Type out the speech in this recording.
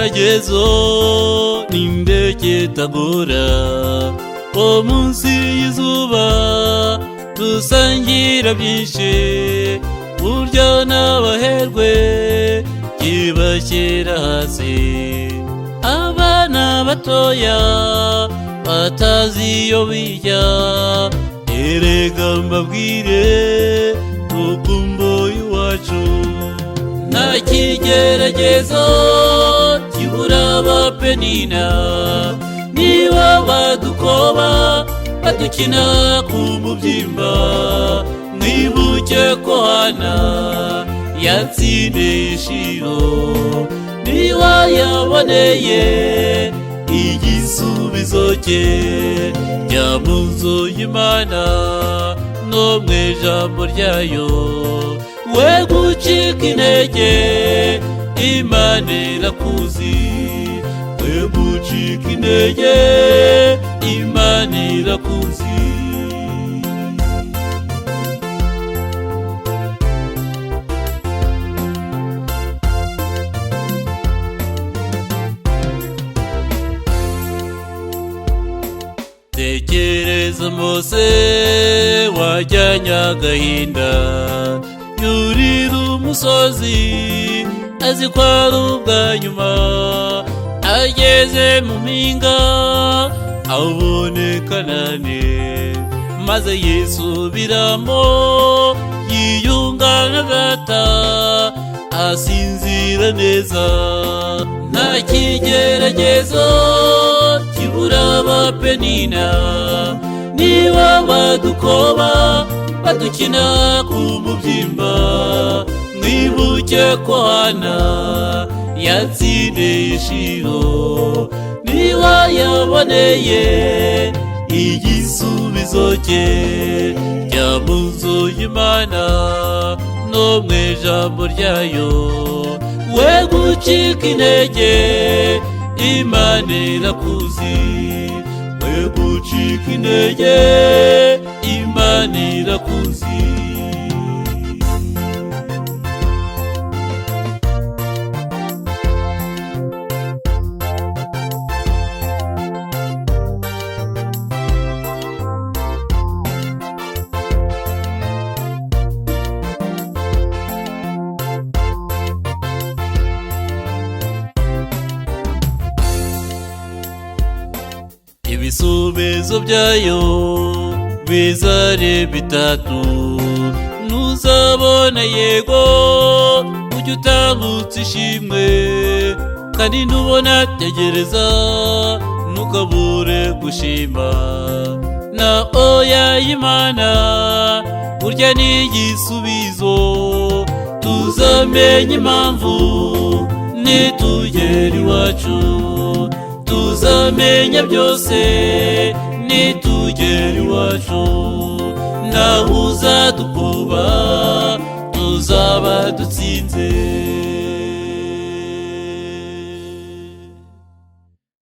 ikigeragezo n'indege itagora wo munsi y'izuba dusangira byinshi burya n'abaherwe kibashyira hasi abana batoya batazi iyo bijya erega mbabwire ukumbuye iwacu nta kigeragezo kibura abapenina niba badukoba badukina ku mubyimba mwibuke ko Hana yatsindiye Shilo niba yaboneye igisubizo cye jya mu nzu y'Imana no mu ijambo ryayo we gucika intege Imana irakuzi we gucika intege Imana irakuzi tekereza Mose wajyanye agahinda yurira umusozi azi ko ari ubwa nyuma ageze mu mpinga abone Kanani maze yisubiramo yiyunga na Data asinzira neza nta kigeragezo kibura abapenina niba badukoba badukina ku mubyimba mwibuke ko Hana yatsindiye Shilo niba yaboneye igisubizo cye jya mu nzu y'Imana no mu ijambo ryayo we gucika intege Imana irakuzi we gucika intege Imana irakuzi ibisubizo byayo bizare bitatu nuzabona yego ujye utambutse ishimwe kandi nubona tegereza ntukabure gushima na oya y'Imana burya ni igisubizo tuzamenye impamvu nitugera iwacu tuzamenya byose nitugera iwacu naho uzadukuba tuzaba dutsinze